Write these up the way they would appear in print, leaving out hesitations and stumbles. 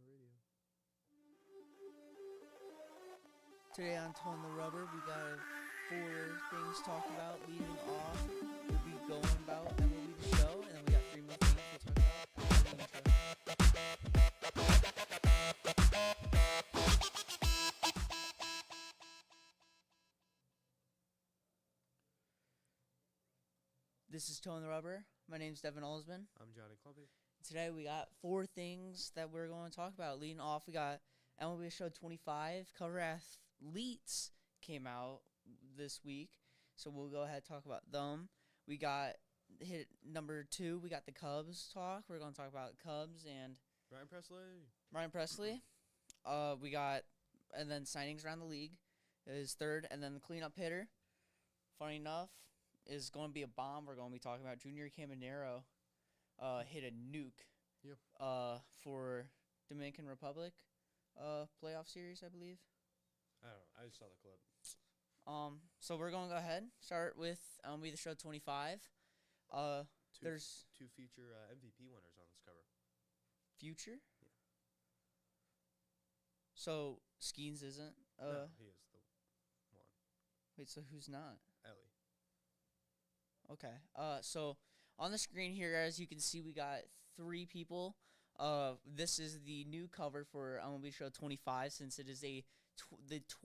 the radio. Today on Tone the Rubber, we got 4 things to talk about. Leading off, we'll be going about MLB The Show, and then we got 3 more things we'll talk about. This is Tone the Rubber. My name's Devon Olsman. I'm Jonny Clumpy. Today we got 4 things that we're going to talk about. Leading off, we got MLB Show 25. Cover Athletes came out this week, so we'll go ahead and talk about them. We got hit number 2. We got the Cubs talk. We're going to talk about Cubs and Ryan Presley. We got, and then signings around the league is third, and then the cleanup hitter. Funny enough, is going to be a bomb. We're going to be talking about Junior Caminero. Hit a nuke. Yep. For Dominican Republic playoff series, I believe. I don't know. I just saw the clip. So we're going to go ahead start with MLB The Show 25. There's two future MVP winners on this cover. Future? Yeah. So Skeens isn't? No, he is the one. Wait, so who's not? Ellie. Okay. So on the screen here, as you can see, we got 3 people. This is the new cover for MLB Show 25, since it is the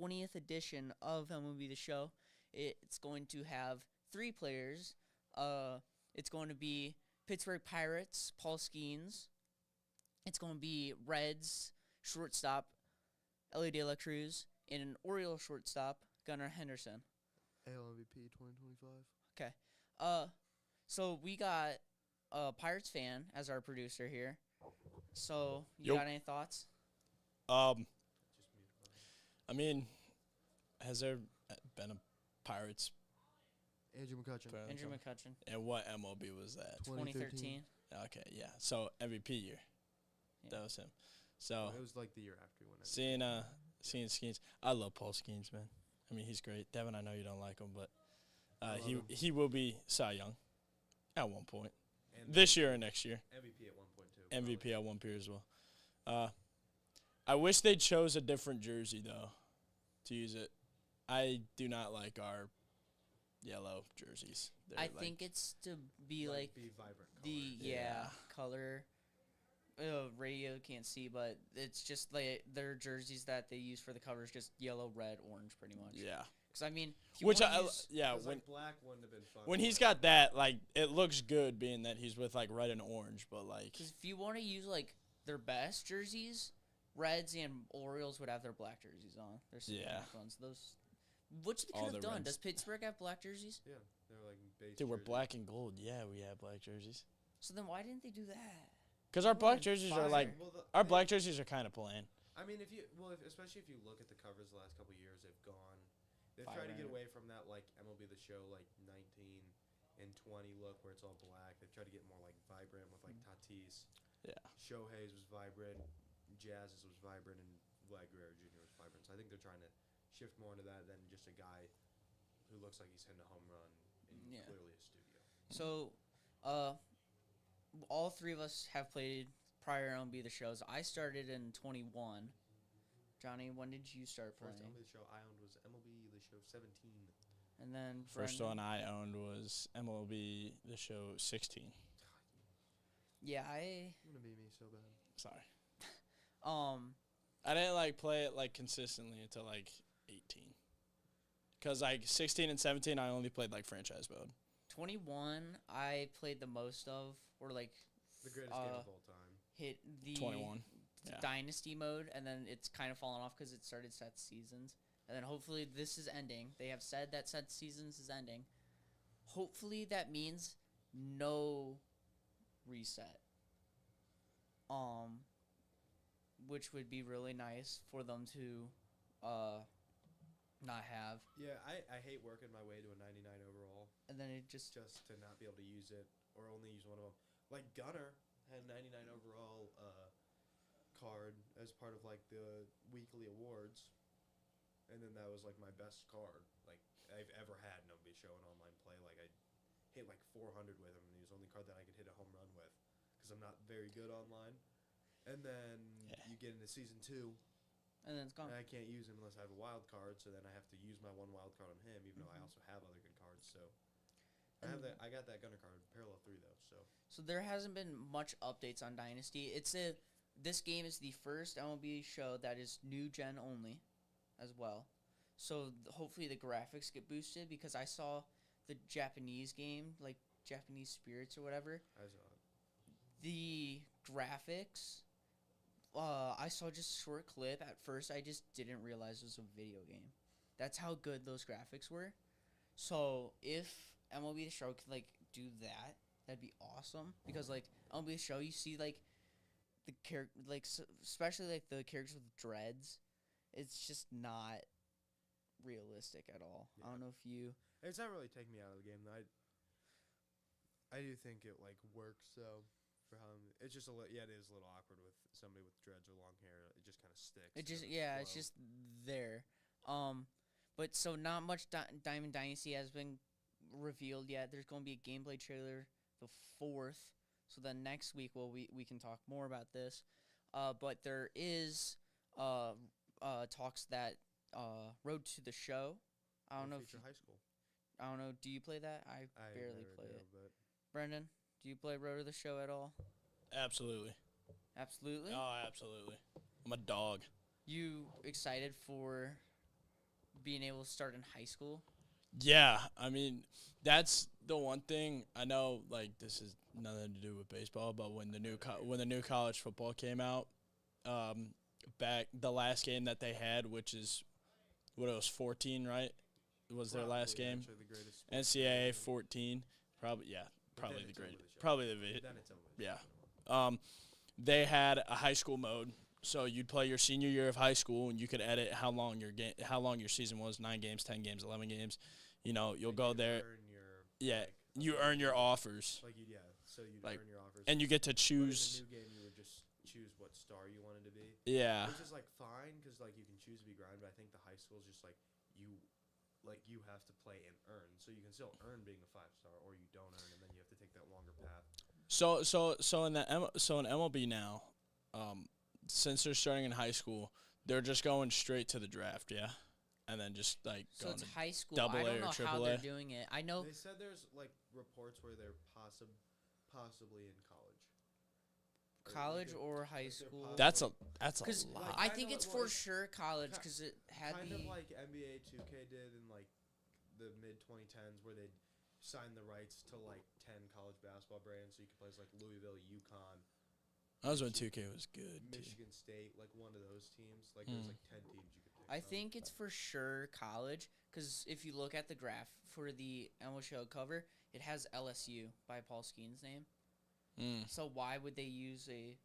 20th edition of MLB The Show. It's going to have 3 players. It's going to be Pittsburgh Pirates, Paul Skeens. It's going to be Reds shortstop, Ellie De La Cruz, and an Orioles shortstop, Gunnar Henderson. AL MVP 2025. Okay. So we got a Pirates fan as our producer here. So you got any thoughts? I mean, has there been a Pirates? Andrew McCutcheon. Andrew McCutcheon. And what MLB was that? 2013. Okay, yeah. So MVP year. Yeah. That was him. So it was like the year after he won. seeing Skeens. I love Paul Skeens, man. I mean, he's great. Devin, I know you don't like him, but he will be Cy Young at one point. And this year or next year. MVP at one point, too. MVP at one period as well. I wish they chose a different jersey, though, to use it. I do not like our yellow jerseys. I think it's to be like be vibrant color. Radio can't see, but it's just like their jerseys that they use for the covers, just yellow, red, orange, pretty much. Yeah. Because I mean, when black wouldn't have been fun. When he's got that, like, it looks good, being that he's with like red and orange, but like. Because if you want to use like their best jerseys, Reds and Orioles would have their black jerseys on. Their ones. Those. Which they could have done. Does Pittsburgh have black jerseys? Yeah, they're like base. Dude, we're jerseys. black and gold. Yeah, we have black jerseys. So then why didn't they do that? Because our black jerseys are like, our black jerseys are kind of plain. I mean, especially if you look at the covers the last couple of years, they've tried to get away from that like MLB The Show like 19 and 20 look where it's all black. They've tried to get more like vibrant with like Tatis. Yeah. Shohei's was vibrant, Jazz's was vibrant, and Vlad Guerrero Jr. was vibrant. So I think they're trying to shift more into that than just a guy who looks like he's hitting a home run in clearly a studio. So, all 3 of us have played prior MLB The Shows. I started in 21. Johnny, when did you start playing? First MLB The Show I owned was MLB The Show 17. And then first one I owned was MLB The Show 16. Yeah, You're gonna beat me so bad. Sorry. I didn't like play it like consistently until like 18. Cause like 16 and 17, I only played like franchise mode. 21, I played the most of, or like the greatest game of all time. Hit the 21. Dynasty mode, and then it's kind of fallen off because it started set seasons. And then hopefully this is ending. They have said that set seasons is ending. Hopefully that means no reset. Which would be really nice for them to not have. Yeah, I hate working my way to a 99 overall. And then it just to not be able to use it or only use one of them. Like Gunnar had 99 overall card as part of like the weekly awards, and then that was like my best card like I've ever had. Nobody show an online play. Like I hit like 400 with him, and he was the only card that I could hit a home run with because I'm not very good online. And then you get into season 2. And then it's gone. And I can't use him unless I have a wild card, so then I have to use my one wild card on him, even though I also have other good cards. So I got that Gunner card, Parallel 3 though. So there hasn't been much updates on Dynasty. This game is the first MLB show that is new gen only, as well. So hopefully the graphics get boosted because I saw the Japanese game, like Japanese Spirits or whatever. I saw it. The graphics. I saw just a short clip. At first, I just didn't realize it was a video game. That's how good those graphics were. So if MLB The Show could like do that, that'd be awesome. Because like MLB The Show, you see like the character, like especially like the characters with dreads. It's just not realistic at all. Yeah. I don't know if you. It's not really taking me out of the game. I do think it like works though. For how it's just it is a little awkward with somebody with dreads or long hair. It just kind of sticks. It just it's just there. But so not much Diamond Dynasty has been revealed yet. There's going to be a gameplay trailer the 4th. So then next week we can talk more about this. But there is talks that Road to the Show. I don't know if high school. I don't know. Do you play that? I barely play it. But Brendan, do you play Road to the Show at all? Absolutely. Absolutely? Oh, absolutely. I'm a dog. You excited for being able to start in high school? Yeah, I mean, that's the one thing. I know, like, this is nothing to do with baseball, but when the new college football came out, back the last game that they had, which is what it was 14, right? Was their last game? The NCAA 14, probably probably the greatest. Probably the Then it's over. yeah. They had a high school mode, so you'd play your senior year of high school, and you could edit how long your season was, 9 games, 10 games, 11 games. You know, you'll go there. You earn your offers. So you'd earn your offers. And you get to choose. In the new game, you would just choose what star you wanted to be. Yeah. Which is like fine because like you can choose to be grind, but I think the high school is just like you have to play and earn. So you can still earn being a 5-star, or you don't earn, and then you have to take that longer path. So in MLB now, since they're starting in high school, they're just going straight to the draft, yeah, and then just like so going it's to high school. Double I A don't or know Triple how A. they're doing it. I know They said there's like reports where they're possibly in college. or high school. That's a Because lot. I think it's for sure college because it had kind the of like NBA 2K did in like the mid 2010s, where they'd sign the rights to like 10 college basketball brands, so you could play like Louisville, UConn. That was when 2K was good. Michigan State, like one of those teams. Like there's like 10 teams you could pick. I think it's for sure college because if you look at the graph for the MLB Show cover, it has LSU by Paul Skeen's name. So why would they use a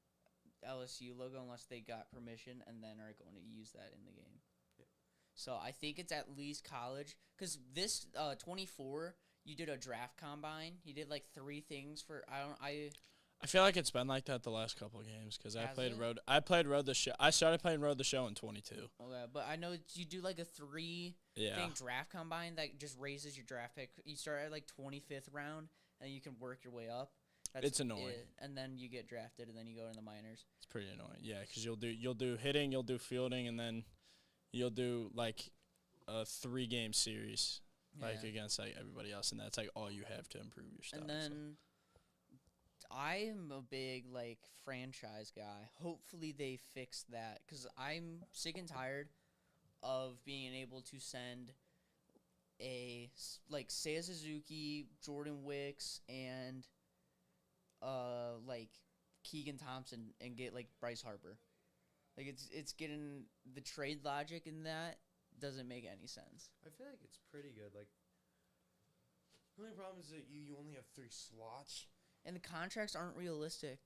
LSU logo unless they got permission and then are going to use that in the game? Yeah. So I think it's at least college because this 24, you did a draft combine. You did like 3 things for I feel like it's been like that the last couple of games because I played it? Road the Show. I started playing Road the Show in 22. Okay, but I know you do like a 3 thing draft combine that just raises your draft pick. You start at like 25th round and you can work your way up. It's annoying. And then you get drafted and then you go in the minors. It's pretty annoying. Yeah, because you'll do hitting, you'll do fielding, and then you'll do like a 3-game series like against like everybody else, and that's like all you have to improve your stuff. And then I'm a big like franchise guy. Hopefully they fix that because I'm sick and tired of being able to send Seiya Suzuki, Jordan Wicks, and like Keegan Thompson and get like Bryce Harper. Like it's getting the trade logic in that doesn't make any sense. I feel like it's pretty good. Like the only problem is that you only have 3 slots. And the contracts aren't realistic.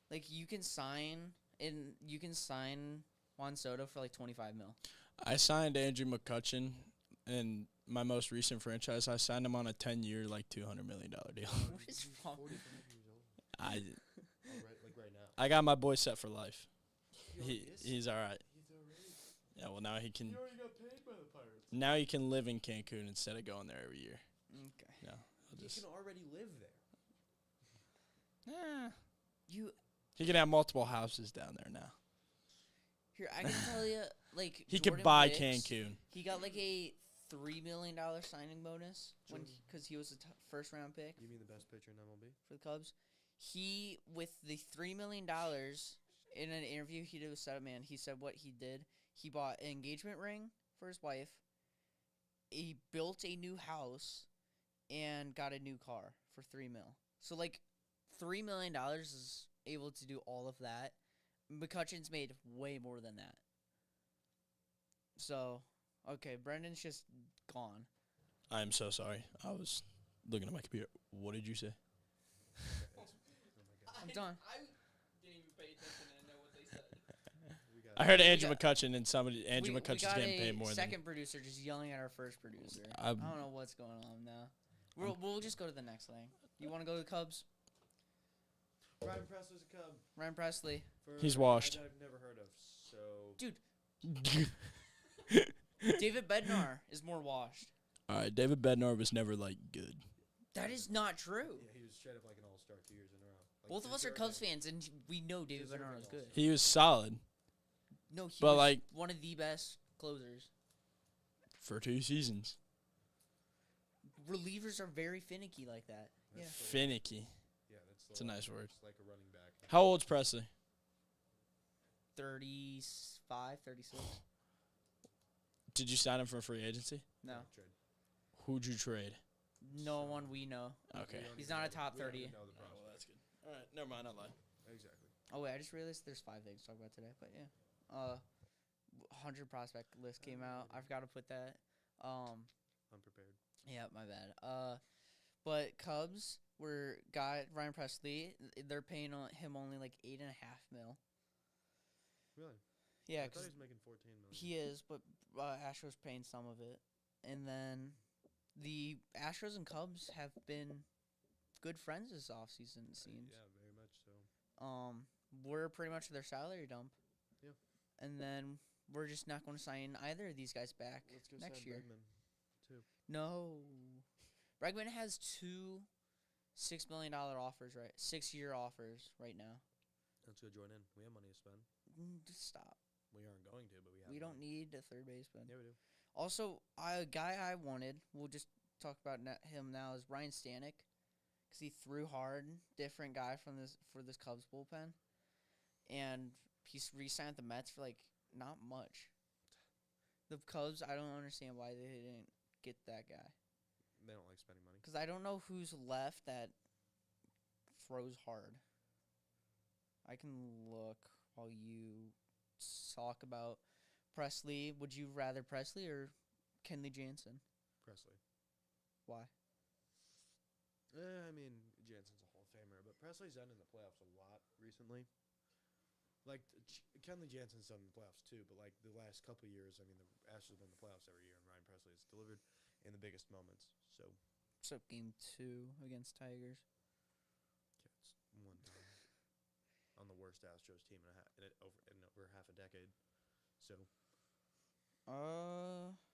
Like you can sign Juan Soto for like $25 million. I signed Andrew McCutchen in my most recent franchise. I signed him on a 10-year, like $200 million deal. What is wrong? 45 years old. I right now. I got my boy set for life. He's He's all right. already. Yeah, well now he can. He already got paid by the Pirates. Now he can live in Cancun instead of going there every year. Okay. No, He can already live there. He can have multiple houses down there now. Here, I can tell you, like He Jordan could buy Wicks, Cancun. He got like a $3 million signing bonus because he was a first round pick. You mean the best pitcher in MLB? For the Cubs. He, with the $3 million, in an interview he did with Setup Man, he said what he did. He bought an engagement ring for his wife. He built a new house and got a new car for $3 million. So, like, $3 million is able to do all of that. McCutcheon's made way more than that. So, okay, Brendan's just gone. I am so sorry. I was looking at my computer. What did you say? I'm done. I didn't even pay attention and know what they said. I heard We Andrew got- McCutcheon and Andrew we McCutcheon's got getting paid a more than. second producer just yelling at our first producer. I I'm- don't know what's going on now. We'll just go to the next thing. You want to go to the Cubs? Ryan Presley's a Cub. Ryan Presley. For He's a washed. guy I've never heard of. So Dude, David Bednar is more washed. All right, David Bednar was never like good. That is not true. yeah, he was straight up like an all-star 2 years in a row. Like, Both of us are deserving- Cubs fans, and we know David Deserving Bednar is good. all-star. He was solid No, he But, was like- one of the best closers. for 2 seasons. Relievers are very finicky like that. That's Yeah. the- Finicky. Yeah, that's the It's a one. nice word. It's like a running back. How old's Presley? 35, 36. Did you sign him for free agency? No. Trade. Who'd you trade? No one we know. Okay. We don't He's even not a know top we don't 30. even know the well, prospect. that's good. All right, never mind. I lied. Exactly. Oh, wait, I just realized there's 5 things to talk about today. But, yeah. 100 prospect list came out. I forgot to put that. Unprepared. Yeah, my bad. But Cubs got Ryan Presley. They're paying him only like $8.5 million. Really? Yeah, I thought because he was making 14 million. he is, but Astros paying some of it. And then the Astros and Cubs have been good friends this offseason, it seems. Yeah, very much so. We're pretty much their salary dump. Yeah. And then we're just not going to sign either of these guys back Let's go next sign year. Bregman, too. No. Bregman has 2 $6 million offers, right? 6-year offers right now. Let's go join in. We have money to spend. Just stop. We aren't going to, but we have. We don't money. need a third baseman. Yeah, we do. Also, a guy I wanted, we'll just talk about him now, is Ryan Stanek. Because he threw hard. Different guy for this Cubs bullpen. And he's re-signed with the Mets for, like, not much. The Cubs, I don't understand why they didn't get that guy. They don't like spending money. Because I don't know who's left that throws hard. I can look while you talk about Presley. Would you rather Presley or Kenley Jansen? Presley. Why? I mean, Jansen's a Hall of Famer, but Presley's done in the playoffs a lot recently. Like, Kenley Jansen's done in the playoffs too, but, like, the last couple of years, I mean, the Astros have been in the playoffs every year, and Ryan Presley has delivered in the biggest moments. So, Except game 2 against Tigers. yeah, it's one time on the worst Astros team in over half a decade. So,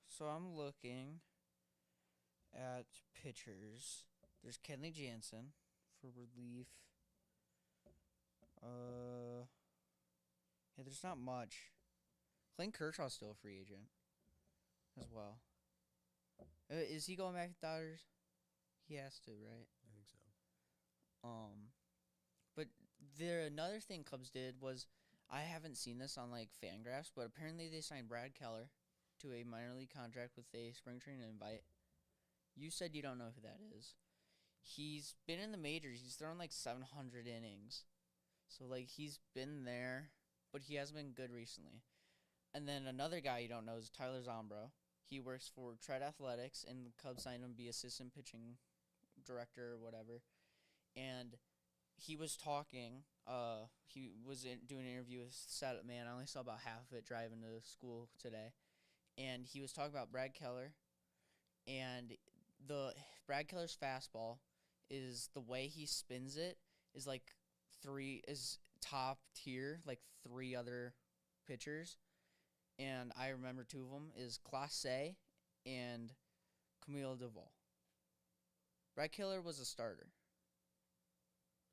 So I'm looking at pitchers. There's Kenley Jansen for relief. Yeah, there's not much. Clayton Kershaw's still a free agent as well. Is he going back to Dodgers? He has to, right? I think so. But another thing Cubs did was, I haven't seen this on like Fangraphs, but apparently they signed Brad Keller to a minor league contract with a spring training invite. You said you don't know who that is. He's been in the majors. He's thrown like 700 innings. So like he's been there, but he hasn't been good recently. And then another guy you don't know is Tyler Zombro. He works for Tread Athletics, and the Cubs signed him to be assistant pitching director or whatever. And he was talking. He was doing an interview with Saturday Man. I only saw about half of it driving to school today. And he was talking about Brad Keller. And Brad Keller's fastball is, the way he spins it is like top tier, like 3 other pitchers. And I remember 2 of them is Clase and Camilo Doval. Brad Keller was a starter.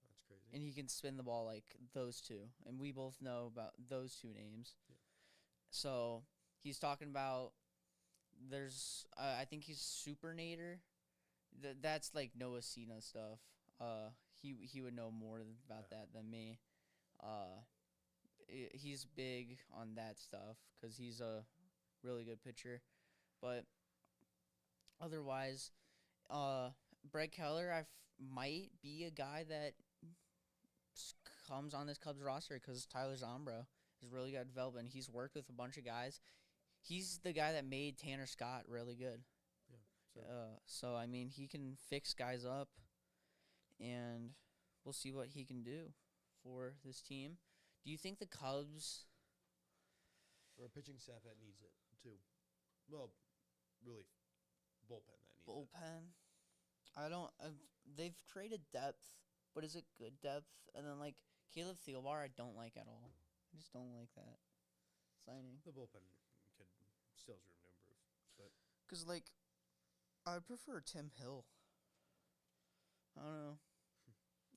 That's crazy. And he can spin the ball like those 2. And we both know about those 2 names. Yeah. So he's talking about there's I think he's Supernator. That's like Noah Cena stuff. He would know more about that than me. He's big on that stuff because he's a really good pitcher. But otherwise, Brett Keller might be a guy that comes on this Cubs roster because Tyler Zombro is really good at development. He's worked with a bunch of guys. He's the guy that made Tanner Scott really good. So I mean, he can fix guys up, and we'll see what he can do for this team. Do you think the Cubs? Or a pitching staff that needs it too. Well, really, bullpen that needs it. Bullpen. I don't. They've created depth, but is it good depth? And then like Caleb Thielbar, I don't like at all. I just don't like that signing. The bullpen could still has room to improve, but Cause like, I prefer Tim Hill. I don't know.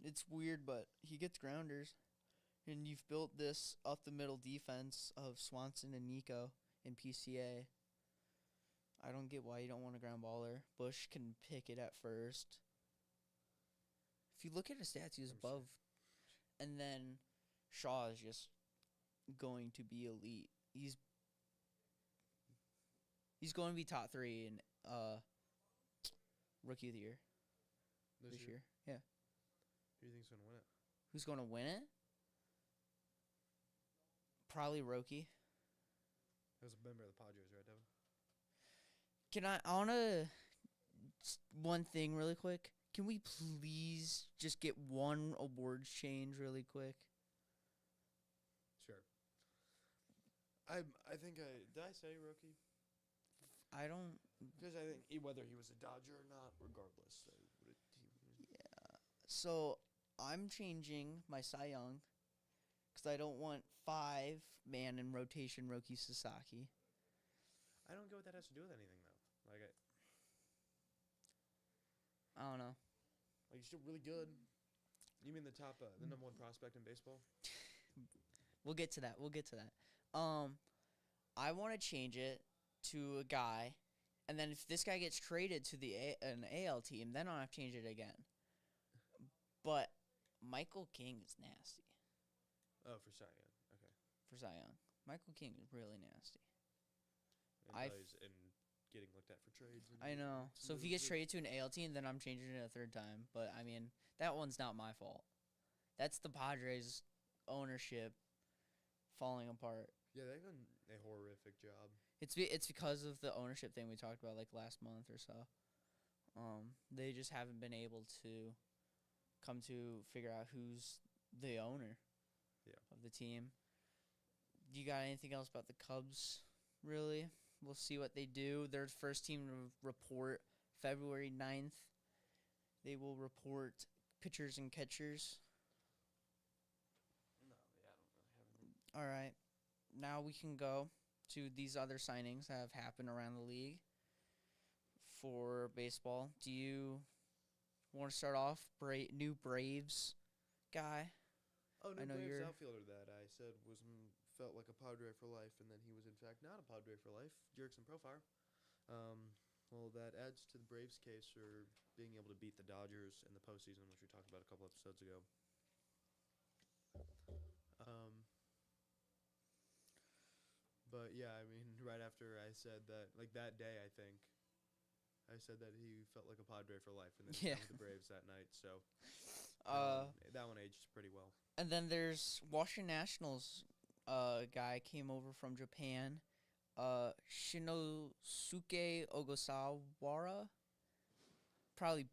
It's weird, but he gets grounders, and you've built this up the middle defense of Swanson and Nico in PCA. I don't get why you don't want a ground baller. Bush can pick it at first. If you look at his stats, he's above. And then Shaw is just going to be elite. He's going to be top 3 in Rookie of the Year this year. Yeah. Who do you think's going to win it? Who's going to win it? Probably Roki. That was a member of the Padres, right, Devin? I want to, one thing really quick. Can we please just get one awards change really quick? Sure. I think did I say Roki? I don't. Because I think whether he was a Dodger or not, regardless. So I'm changing my Cy Young because I don't want 5-man in rotation Roki Sasaki. I don't get what that has to do with anything, though. Like, I don't know. Like, you're still really good. You mean the number 1 prospect in baseball? We'll get to that. I want to change it to a guy, and then if this guy gets traded to an AL team, then I'll have to change it again. But Michael King is nasty. Oh, for Cy Young. Okay. For Cy Young. Michael King is really nasty. And he's getting looked at for trades. I know. So if he gets traded to an AL team, then I'm changing it a third time. But, I mean, that one's not my fault. That's the Padres' ownership falling apart. Yeah, they've done a horrific job. It's because of the ownership thing we talked about, like, last month or so. They just haven't been able to come to figure out who's the owner of the team. Do you got anything else about the Cubs, really? We'll see what they do. Their first team to report February 9th. They will report pitchers and catchers. No, yeah, I don't really have anything. All right. Now we can go to these other signings that have happened around the league for baseball. Do you want to start off? New Braves guy? Oh, no, I know Braves you're outfielder that I said felt like a Padre for life, and then he was in fact not a Padre for life. Jerickson Profar. Well, that adds to the Braves' case for being able to beat the Dodgers in the postseason, which we talked about a couple episodes ago. But yeah, I mean, right after I said that, like that day, I think I said that he felt like a Padre for life, and then he with the Braves that night. So that one aged pretty well. And then there's Washington Nationals guy came over from Japan, Shinosuke Ogasawara. Probably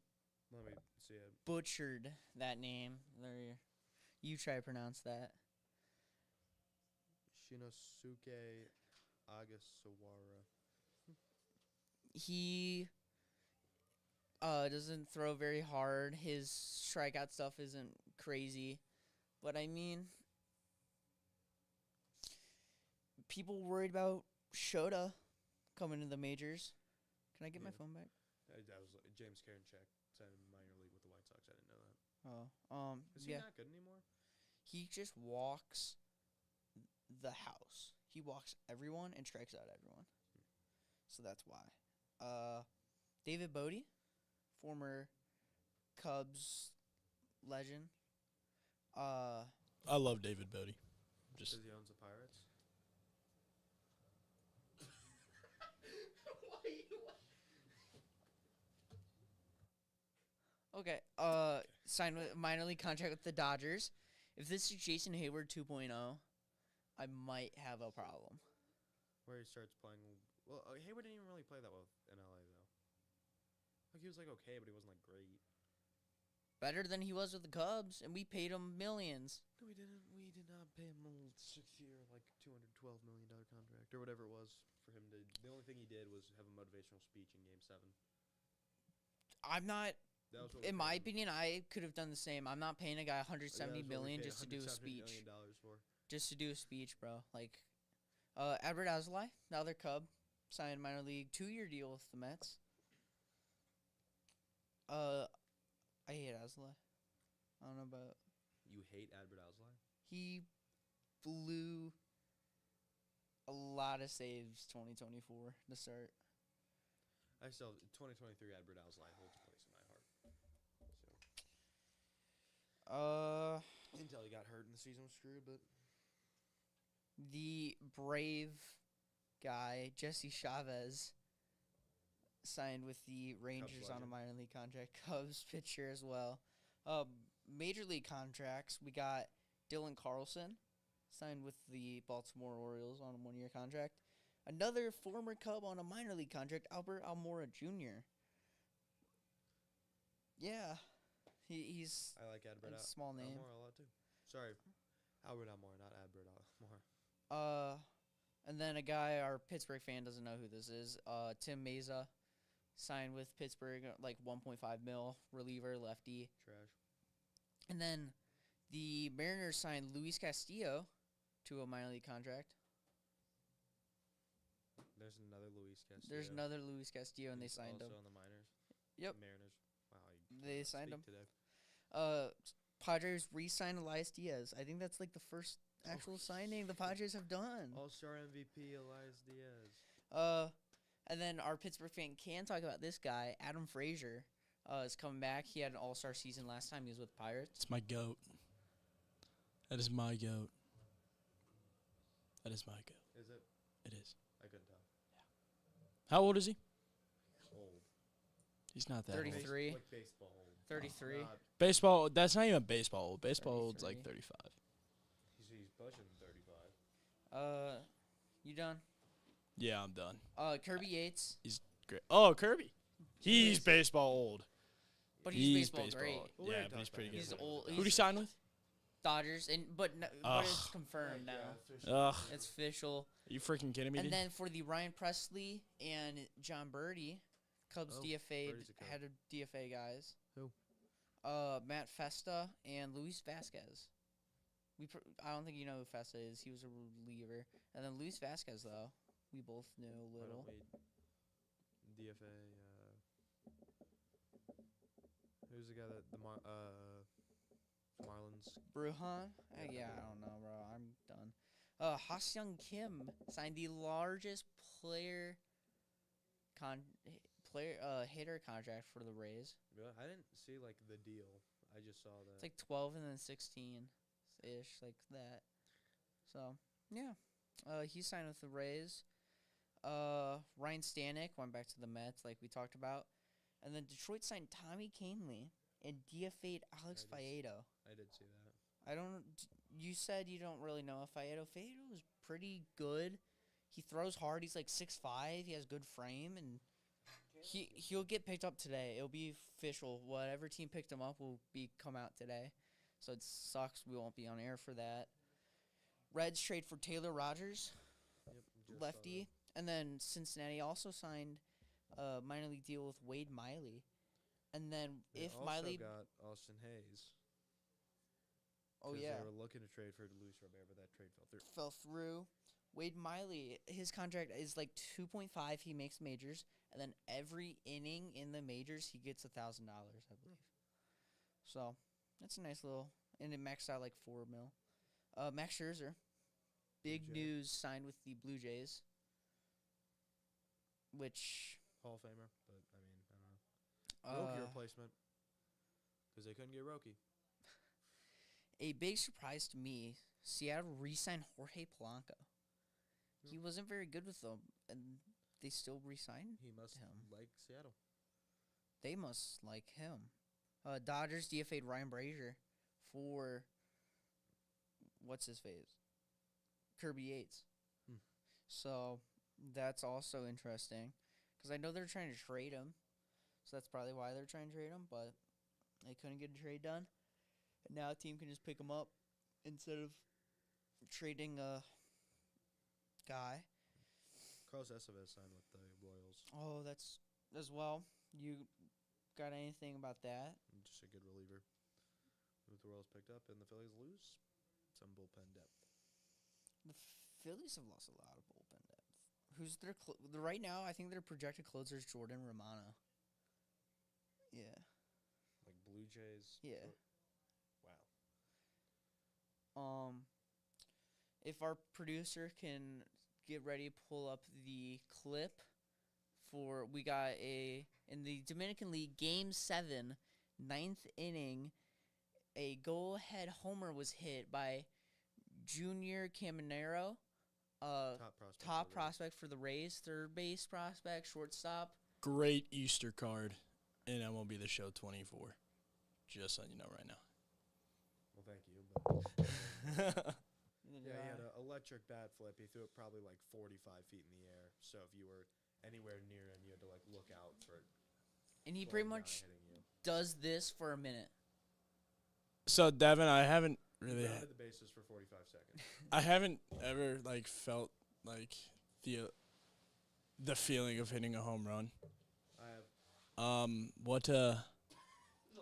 Let me see it. butchered that name. You try to pronounce that. Shinosuke Ogasawara. He doesn't throw very hard. His strikeout stuff isn't crazy. But, I mean, people worried about Shota coming to the majors. Can I get my phone back? That was James Karinchak signed in minor league with the White Sox. I didn't know that. Oh, Is he not good anymore? He just walks the house. He walks everyone and strikes out everyone. So that's why. David Bodie, former Cubs legend. I love David Bodie. Just Because he owns the Pirates. Okay. Signed with minor league contract with the Dodgers. If this is Jason Hayward 2.0, I might have a problem. Where he starts playing. Well, Hayward didn't even really play that well in LA, though. Like, he was, like, okay, but he wasn't, like, great. Better than he was with the Cubs, and we paid him millions. No, we didn't. We did not pay him a 6-year, like, $212 million contract, or whatever it was for him to. The only thing he did was have a motivational speech in Game 7. I'm not. That was what we In paid my him. opinion, I could have done the same. I'm not paying a guy That was $170 what we million paid just to do a $170 speech. million for. Just to do a speech, bro. Like, Albert Alzolay, the other Cub, signed minor league 2-year deal with the Mets. I hate Alzolay. I don't know about. You hate Albert Alzolay? He blew a lot of saves 2024 to start. I still 2023 Albert Alzolay holds a place in my heart. So until he got hurt and the season was screwed, but The Brave guy, Jesse Chavez, signed with the Rangers on a legend. minor league contract. Cubs pitcher as well. Major league contracts, we got Dylan Carlson, signed with the Baltimore Orioles on a 1-year contract. Another former Cub on a minor league contract, Albert Almora Jr. Yeah, he's I like Albert a small name. Almora a lot too. Sorry, Albert Almora, not Albert Almora. And then a guy our Pittsburgh fan doesn't know who this is. Tim Meza, signed with Pittsburgh, like 1.5 mil, reliever, lefty. Trash. And then the Mariners signed Luis Castillo to a minor league contract. There's another Luis Castillo. There's another Luis Castillo, and they He's signed him. also on the minors. Yep. Mariners. Wow. They cannot signed speak him. today. Padres re-signed Elias Diaz. I think that's like the first actual signing the Padres have done. All-Star MVP Elias Diaz. And then our Pittsburgh fan can talk about this guy, Adam Frazier, is coming back. He had an all-star season last time he was with Pirates. it's my goat. That is my goat. That is my goat. Is it? It is. I couldn't tell. How old is he? Old. He's not that 33. old. Three. Like baseball old. 33. Not- Baseball. That's not even baseball old. Baseball old's like 33. 35. he's pushing 35. You done? Yeah, I'm done. Kirby Yates, Great. Oh, Kirby. He's baseball old. but he's baseball great. old. Well, we Yeah, already but he's talked pretty about good. He's old. Who'd he sign with? Dodgers, but it's confirmed now. Ugh. It's official. Are you freaking kidding me, And dude? then for the Ryan Presley and John Birdie, Cubs Oh, DFA'd Birdie's a Cub. head of DFA guys. Who? Matt Festa and Luis Vasquez. I don't think you know who Festa is. He was a reliever. And then Luis Vasquez, though, we both knew a Why little. don't we DFA? Who's the guy that the Marlins? Bruhan? Yeah, I don't know, bro. I'm done. Ha-Seong Kim signed the largest hitter contract for the Rays. Yeah, I didn't see like the deal. I just saw that. It's like 12 and then 16-ish, like that. So, yeah. He signed with the Rays. Ryan Stanek went back to the Mets, like we talked about. And then Detroit signed Tommy Kahnle and DFA'd Alex Faedo. I did see that. You said you don't really know Faedo. Faedo is pretty good. He throws hard. He's like 6'5". He has good frame, and he'll get picked up today. It'll be official. Whatever team picked him up will come out today. So it sucks we won't be on air for that. Reds trade for Taylor Rogers, Yep. just saw lefty, and then Cincinnati also signed a minor league deal with Wade Miley. And then that. They if also Miley, got Austin Hayes. oh 'cause yeah, they were looking to trade for Luis Robert, but that trade fell through. fell through. Wade Miley, his contract is like 2.5. He makes majors, and then every inning in the majors, he gets $1,000, I believe. So that's a nice little, and it maxed out like $4 million. Max Scherzer big Blue Jay. news signed with the Blue Jays, which Hall of Famer, but I mean, I don't know. Roki uh, replacement because they couldn't get Roki. a big surprise to me, Seattle re-signed Jorge Polanco. He wasn't very good with them, and they still re-signed He must him. like Seattle. They must like him. Dodgers DFA'd Ryan Brazier for what's his face? Kirby Yates. Hmm. So that's also interesting because I know they're trying to trade him. So that's probably why they're trying to trade him, but they couldn't get a trade done. And now a team can just pick him up instead of trading a guy. Carlos Estevez signed with the Royals. Oh, that's as well. You got anything about that? Just a good reliever. With the Royals picked up and the Phillies lose, some bullpen depth. The Phillies have lost a lot of bullpen depth. Who's their right now? I think their projected closer is Jordan Romano. Yeah. Like Blue Jays. Yeah. Wow. If our producer can get ready to pull up the clip for we got in the Dominican League Game 7, 9th inning, a go-ahead homer was hit by Junior Caminero, top prospect for the Rays, third base prospect, shortstop. Great Easter card in MLB The Show 24. Just letting you know right now. Well, thank you. But yeah, he had an electric bat flip. He threw it probably like 45 feet in the air. So if you were anywhere near him, you had to like look out for it. And he pretty much does this for a minute. So Devin, I haven't really rounded the bases for 45 seconds. I haven't ever like felt like the feeling of hitting a home run. I have. What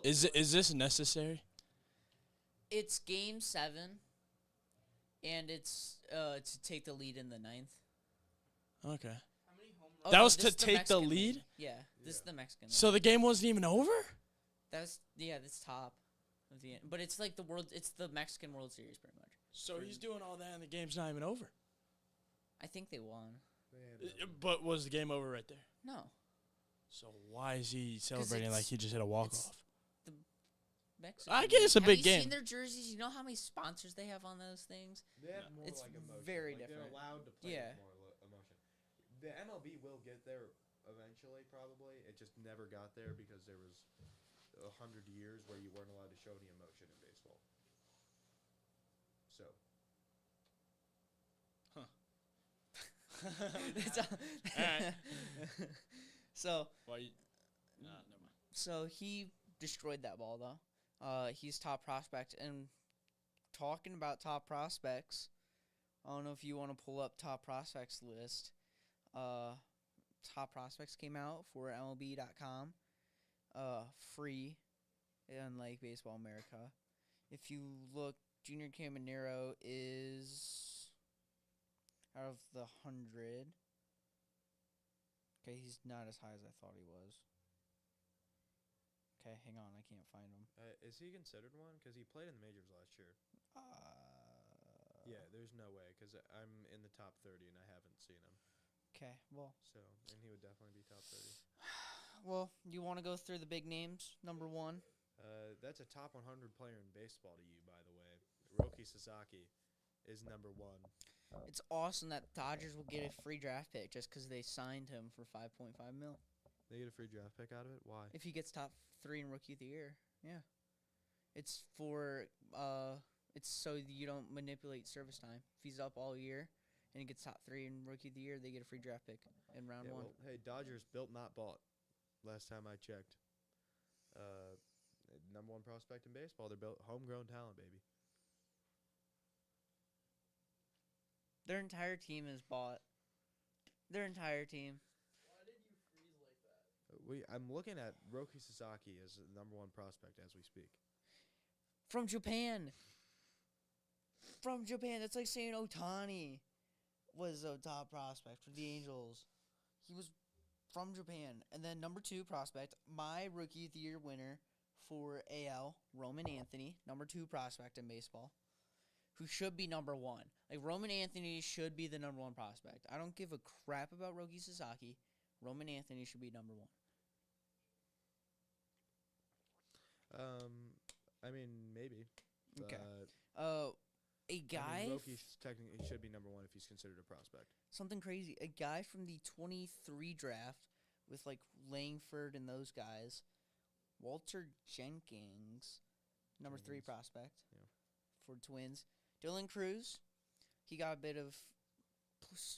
is this necessary? It's Game 7, and it's to take the lead in the 9th. Okay. How many home Oh, That no, was this to is the take the Mexican lead? league. Yeah, this is the Mexican. So league. the game wasn't even over? That's top of the end, but it's like it's the Mexican World Series pretty much. So he's doing all that and the game's not even over. I think they won. But was the game over right there? No, So why is he celebrating like he just hit a it's walk-off? the Mexican. I guess it's a Have big you game. seen their jerseys? You know how many sponsors they have on those things? They have more It's like emotion. very like different. They're allowed to play Yeah. with more emotion. The MLB will get there eventually, probably. It just never got there because there was 100 years where you weren't allowed to show any emotion in baseball. So. It's all Alright. So Why you? Nah, never mind. So he destroyed that ball, though. He's top prospect. And talking about top prospects, I don't know if you want to pull up top prospects list. Top prospects came out for MLB.com. Free in like Baseball America. If you look, Junior Caminero is out of the 100. Okay, he's not as high as I thought he was. Okay, hang on, I can't find him. Is he considered one? Because he played in the majors last year. Yeah, there's no way. Because I'm in the top 30 and I haven't seen him. Okay, well. So, and he would definitely be top 30. Well, you want to go through the big names? Number 1. That's a top 100 player in baseball to you, by the way. Roki Sasaki is number 1. It's awesome that Dodgers will get a free draft pick just because they signed him for $5.5 million. They get a free draft pick out of it? Why? If he gets top 3 in Rookie of the Year, yeah. It's for it's so you don't manipulate service time. If he's up all year and he gets top 3 in Rookie of the Year, they get a free draft pick in round 1. Well, hey, Dodgers built, not bought. Last time I checked. Number 1 prospect in baseball. They're built homegrown talent, baby. Their entire team is bought. Their entire team. Why did you freeze like that? I'm looking at Roki Sasaki as the number 1 prospect as we speak. From Japan. From Japan. That's like saying Ohtani was a top prospect for the Angels. He was from Japan. And then number 2 prospect, my Rookie of the Year winner for AL, Roman Anthony, number 2 prospect in baseball. who should be number one. Like Roman Anthony should be the number one prospect. I don't give a crap about Roki Sasaki. Roman Anthony should be number one. I mean, maybe. Okay. But, A guy. I mean, Roki technically should be number one if he's considered a prospect. Something crazy. A guy from the 23 draft with like Langford and those guys. Walter Jenkins, number 3 Jenkins. prospect Yeah. for Twins. Dylan Cruz, he got a bit of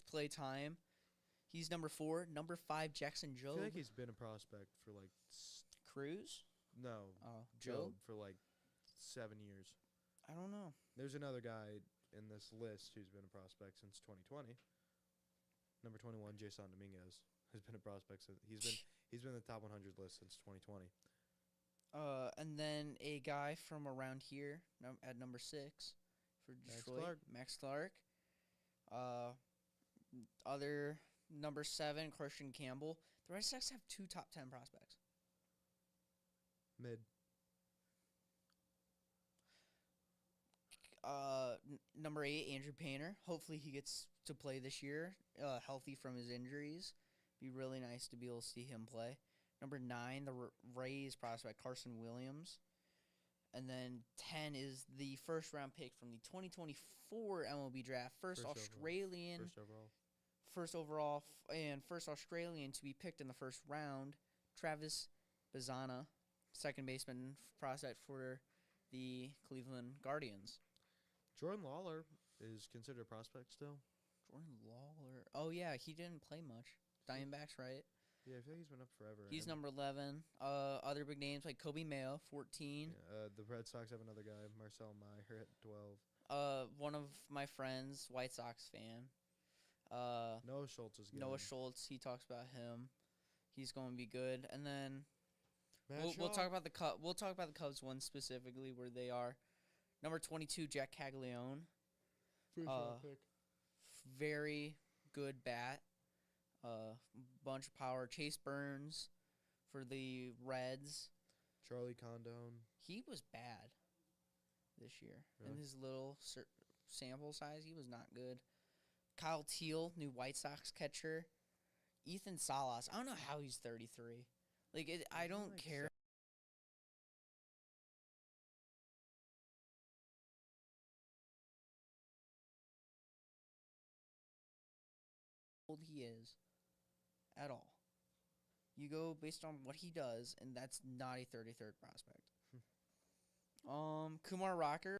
play time. He's number 4. Number 5, Jackson I Job. feel like he's been a prospect for like Cruz? no Oh, Job for like 7 years. I don't know. There's another guy in this list who's been a prospect since 2020. Number 21, Jason Dominguez has been a prospect since he's been in the top 100 list since 2020. And then a guy from around here at number 6 for Detroit, Max Clark. Other number 7, Christian Campbell. The Red Sox have 2 top 10 prospects. Mid. Number 8, Andrew Painter. Hopefully he gets to play this year, healthy from his injuries. Be really nice to be able to see him play. Number 9, the Rays prospect, Carson Williams. And then 10 is the first round pick from the 2024 MLB draft. First Australian to be picked in the first round, Travis Bazzana, second baseman prospect for the Cleveland Guardians. Jordan Lawler is considered a prospect still. Jordan Lawler. Oh, yeah, he didn't play much. Diamondbacks, right? Yeah, I feel like he's been up forever. He's number 11. Other big names like Kobe Mayo, 14. Yeah, the Red Sox have another guy, Marcel Meyer, at 12. One of my friends, White Sox fan. Noah Schultz is good. Noah Schultz, he talks about him. He's going to be good. And then we'll talk about the We'll talk about the Cubs one specifically where they are. Number 22, Jack Caglione. First round pick. Very good bat. Bunch of power. Chase Burns for the Reds. Charlie Condon. He was bad this year. Really? In his little sample size, he was not good. Kyle Teal, new White Sox catcher. Ethan Salas. I don't know how he's 33. I don't care. How old he is at all. You go based on what he does, and that's not a 33rd prospect. Kumar Rocker.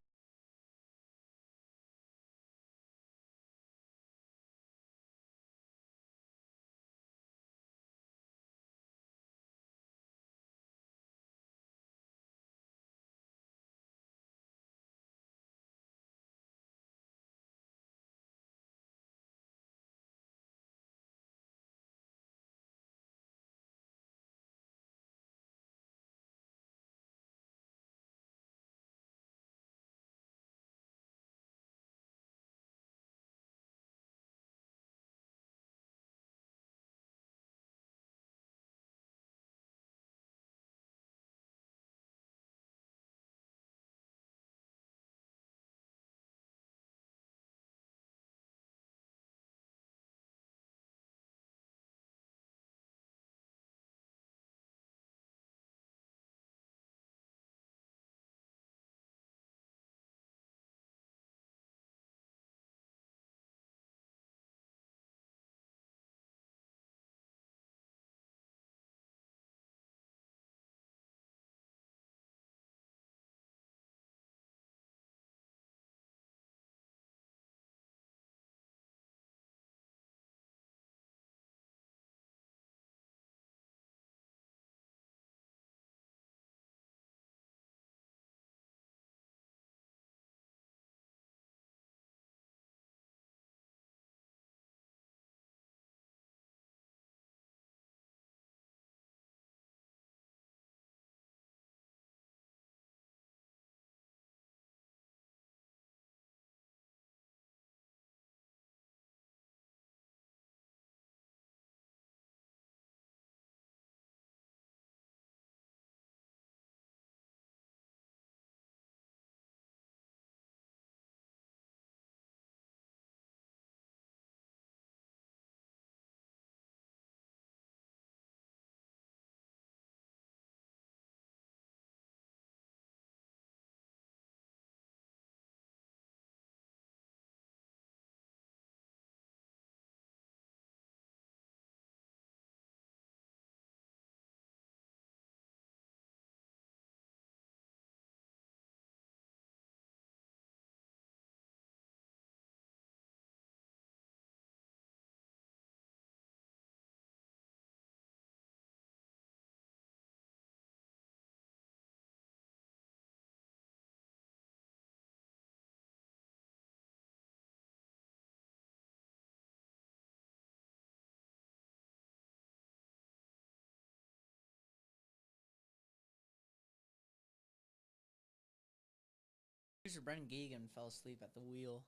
producer Brendan Gagan fell asleep at the wheel.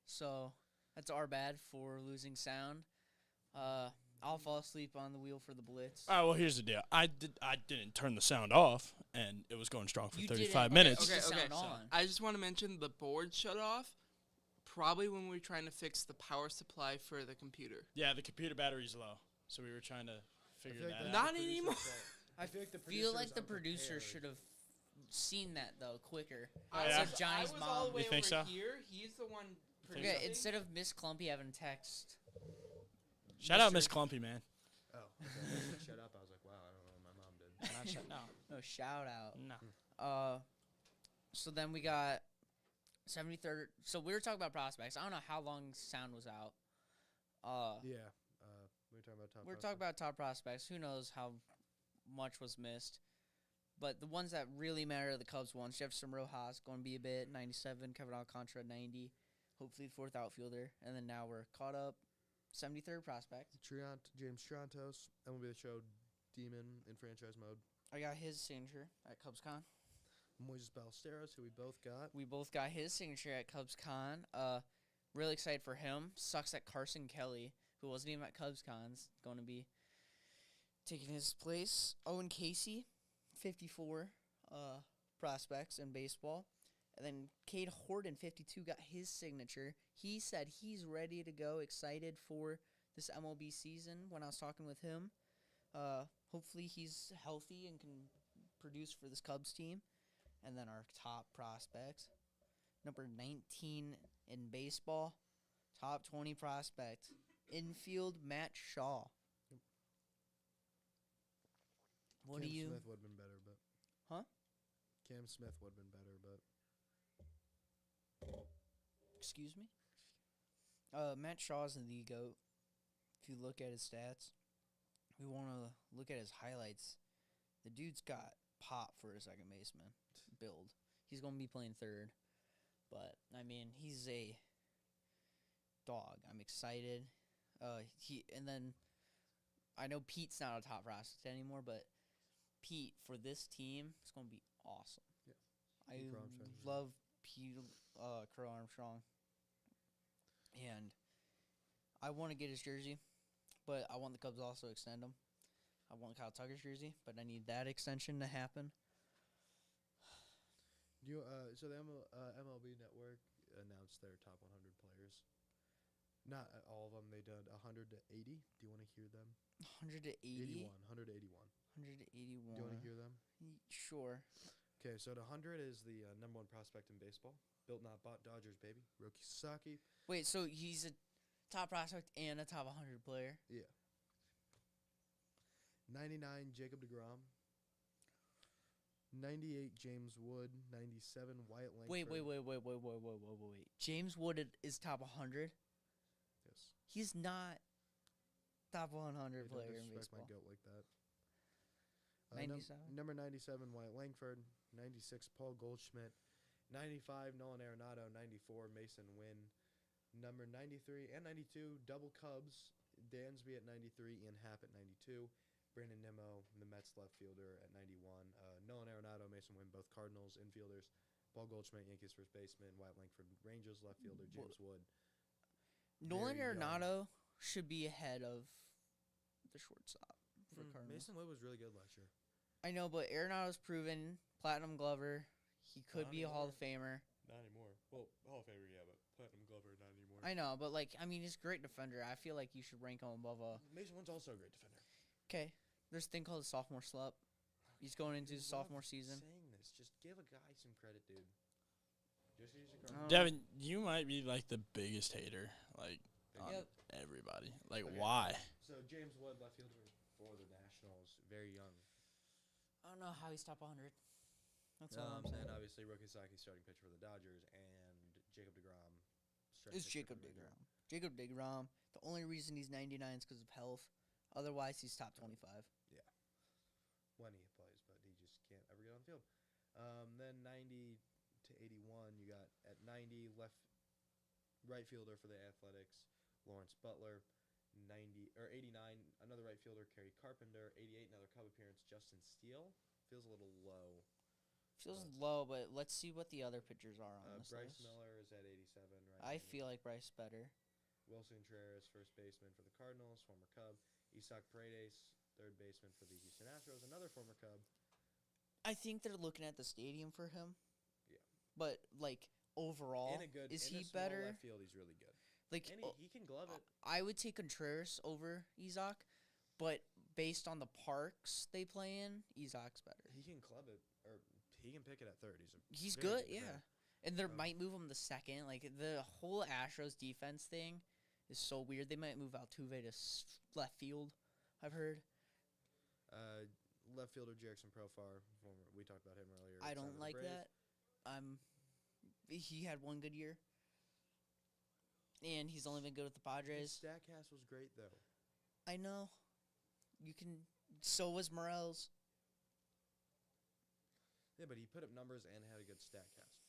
So that's our bad for losing sound. I'll fall asleep on the wheel for the Blitz. All right, well, here's the deal. I didn't turn the sound off, and it was going strong for You 35 didn't. minutes. Okay, the sound on. I just want to mention the board shut off probably when we were trying to fix the power supply for the computer. Yeah, the computer battery's low, so we were trying to figure that out. Not anymore. I feel like the producer should have seen that, though, quicker. Yeah. So Johnny's I was mom. all the way You think over so? here. He's the one think Okay, so? instead of Miss Clumpy having a text. Shout out Miss Clumpy, man. Oh, okay. Shut up. I was like, wow, I don't know what my mom did. Not shut down. No, shout out. No. So then we got 73rd. So we were talking about prospects. I don't know how long sound was out. Yeah. We were talking about top. We're talking about top prospects. Who knows how much was missed. But the ones that really matter are the Cubs ones. Jefferson Rojas going to be a bit, 97. Kevin Alcantara, 90. Hopefully fourth outfielder. And then now we're caught up. 73rd prospect. James Triantos, MLB The Show Demon in franchise mode. I got his signature at CubsCon. Moises Ballesteros, who we both got. We both got his signature at CubsCon. Really excited for him. Sucks that Carson Kelly, who wasn't even at CubsCon, is going to be taking his place. Owen Casey, 54 prospects in baseball. And then Cade Horton, 52, got his signature. He said he's ready to go, excited for this MLB season when I was talking with him. Hopefully he's healthy and can produce for this Cubs team. And then our top prospects. Number 19 in baseball, top 20 prospect. Infield, Matt Shaw. What Cam do you... Smith would have been better, but... Huh? Cam Smith would have been better, but... Excuse me? Matt Shaw's the GOAT. If you look at his stats, we want to look at his highlights. The dude's got pop for a second baseman build. He's going to be playing third. But, I mean, he's a dog. I'm excited. And then I know Pete's not a top prospect anymore, but Pete, for this team, it's going to be awesome. Yeah. I Pete Armstrong. love Pete Crow Armstrong. And I want to get his jersey, but I want the Cubs also to extend him. I want Kyle Tucker's jersey, but I need that extension to happen. So the MLB Network announced their top 100 players. Not all of them. They did 100 to 80. Do you want to hear them? 100 to 80? 181. 181. 181. Do you want to hear them? Sure. Okay, so the 100 is the number one prospect in baseball. Built not bought Dodgers, baby. Roki Sasaki. Wait, so he's a top prospect and a top 100 player? Yeah. 99, Jacob deGrom. 98, James Wood. 97, Wyatt Langford. Wait. James Wood is top 100? Yes. He's not top 100 Don't player in disrespect baseball. my goat like that. 97? Number 97, Wyatt Langford. 96, Paul Goldschmidt. 95, Nolan Arenado. 94, Mason Wynn. Number 93 and 92, double Cubs. Dansby at 93, Ian Happ at 92. Brandon Nimmo, the Mets left fielder, at 91. Nolan Arenado, Mason Wynn, both Cardinals infielders. Paul Goldschmidt, Yankees first baseman. Wyatt Langford, Rangers left fielder. James Wood. Nolan Very young. Arenado should be ahead of the shortstop for Cardinals. Mason Wood was really good last year. I know, but Arenado's proven platinum glover. He could Not be a Hall of anymore. Famer. Not anymore. Well, Hall of Famer, yeah, but Platinum Glover, not anymore. I know, but he's a great defender. I feel like you should rank him above a. Mason Wood's also a great defender. Okay, there's a thing called a sophomore slump. He's going into his sophomore season. Saying this, just give a guy some credit, dude. Just use a Oh. Devin, you might be like the biggest hater, like on Yep. everybody. Like, Okay. why? So James Wood, left fielder for the Nationals, very young. I don't know how he's top 100. That's all I'm saying. And obviously Roki Sasaki starting pitcher for the Dodgers, and Jacob deGrom. starting It's pitcher Jacob for the DeGrom. Jacob DeGrom. The only reason he's 99 is because of health. Otherwise, he's top 25. when he plays, but he just can't ever get on the field. Then 90 to 81, you got at 90 right fielder for the Athletics, Lawrence Butler. 89, another right fielder, Kerry Carpenter. 88, another Cub appearance, Justin Steele. Feels a little low Feels low, but let's see what the other pitchers are on this Bryce list. Miller is at 87. I feel like Bryce better. Wilson Contreras, first baseman for the Cardinals, former Cub. Isaac Paredes, third baseman for the Houston Astros, another former Cub. I think they're looking at the stadium for him. Yeah. But like overall, is he better? Left field, he's really good. Like And he can glove it. I would take Contreras over Isaac, but based on the parks they play in, Isaac's better. He can club it, or he can pick it at third. He's very good, yeah. And they might move him to second. Like the whole Astros defense thing is so weird. They might move Altuve to left field. I've heard. Left fielder Jerickson Profar. We talked about him earlier. I don't like that. He had one good year, and he's only been good with the Padres. Statcast was great though. I know. You can. So was Morels. Yeah, but he put up numbers and had a good Statcast.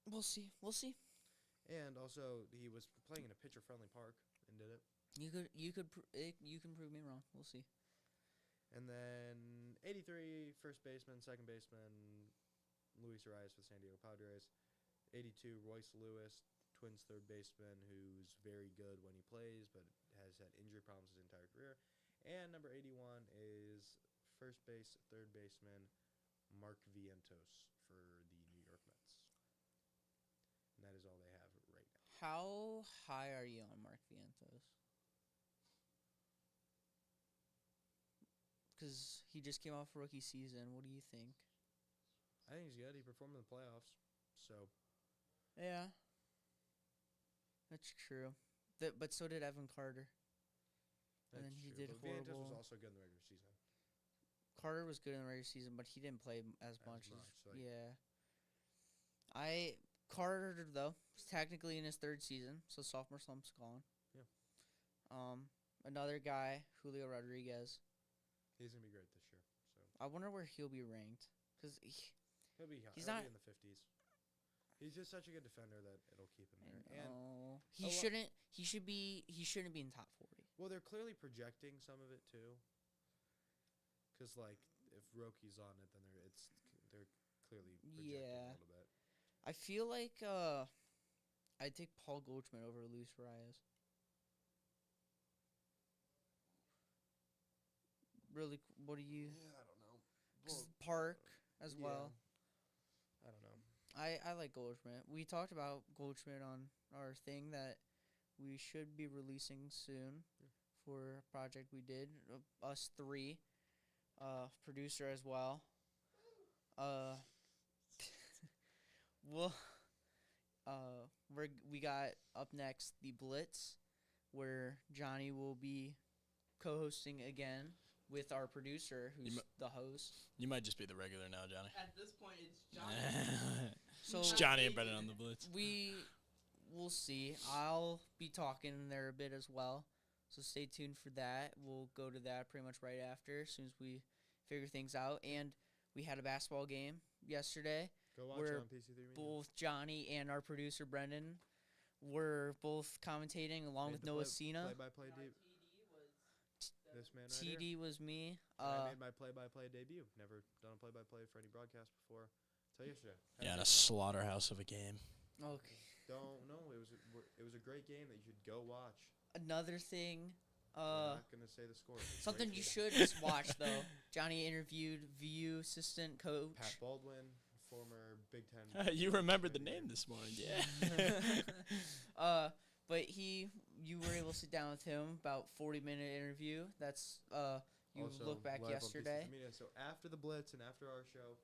We'll see. We'll see. And also, he was playing in a pitcher-friendly park and did it. You can prove me wrong. We'll see. And then 83, first baseman, second baseman, Luis Arias for the San Diego Padres. 82, Royce Lewis, Twins third baseman, who's very good when he plays, but has had injury problems his entire career. And number 81 is first base, third baseman, Mark Vientos for the New York Mets. And that is all they have right now. How high are you on Mark Vientos? Because he just came off rookie season. What do you think? I think he's good. He performed in the playoffs. So. Yeah. That's true. But so did Evan Carter. And then he did horrible. Vientos was also good in the regular season. Carter was good in the regular season, but he didn't play as much. So yeah. Carter, though, is technically in his third season, so sophomore slump's gone. Yeah. Another guy, Julio Rodriguez. He's going to be great this year. So I wonder where he'll be ranked. Because he'll be he's not not in the 50s. He's just such a good defender that it'll keep him there. And he shouldn't be in top 40. Well, they're clearly projecting some of it too. Because like if Rocky's on it, then they're clearly projecting a little bit. I feel like I'd take Paul Goldschmidt over Luis Arias. Really, what do you? Yeah, I don't know. Park as well. I don't know. I like Goldschmidt. We talked about Goldschmidt on our thing that we should be releasing soon for a project we did. Us three, producer as well. We got up next the Blitz, where Johnny will be co-hosting again with our producer, who's the host. You might just be the regular now, Johnny. At this point, it's Johnny. So it's Johnny and Brennan on the Blitz. We'll see. I'll be talking there a bit as well, so stay tuned for that. We'll go to that pretty much right after, as soon as we figure things out. And we had a basketball game yesterday. Go watch where it on PC3. both Johnny and our producer Brendan were both commentating along with Noah Cena. Play-by-play this man right TD was me. I made my play-by-play debut. Never done a play-by-play for any broadcast before. Till yesterday. Yeah, in a slaughterhouse of a game. Okay. Don't know. It was a great game that you should go watch. Another thing. I'm not gonna say the score. Something you should just watch though. Johnny interviewed VU assistant coach Pat Baldwin, former Big Ten. You remembered the name this morning, yeah. But you were able to sit down with him, about 40-minute interview. That's you Also look back live on yesterday. PC3 Media. So after the Blitz and after our show,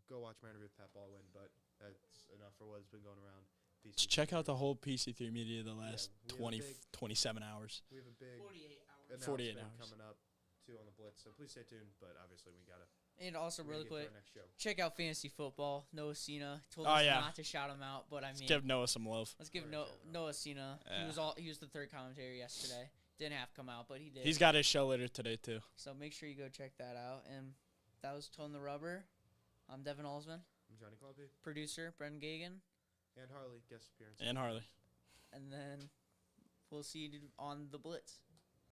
go watch my interview with Pat Baldwin. But that's enough for what's been going around. PC3 Check out the whole PC3 media the last we have 27 hours. We have a big 48 hours. 48 announcement hours. coming up too on the Blitz. So please stay tuned. But obviously we gotta. And also, we're really gonna quick, get to our next show. check out fantasy football. Noah Cena told Oh, us yeah. not to shout him out, but I mean, Let's give Noah some love. let's give Alright, Noah Cena. Yeah. He was the third commentator yesterday. Didn't have to come out, but he did. He's got his show later today, too. So make sure you go check that out. And that was Tone the Rubber. I'm Devin Alsman. I'm Johnny Clumpy Producer Brendan Gagan. and Harley guest appearance. And Harley. And then we'll see you on the Blitz.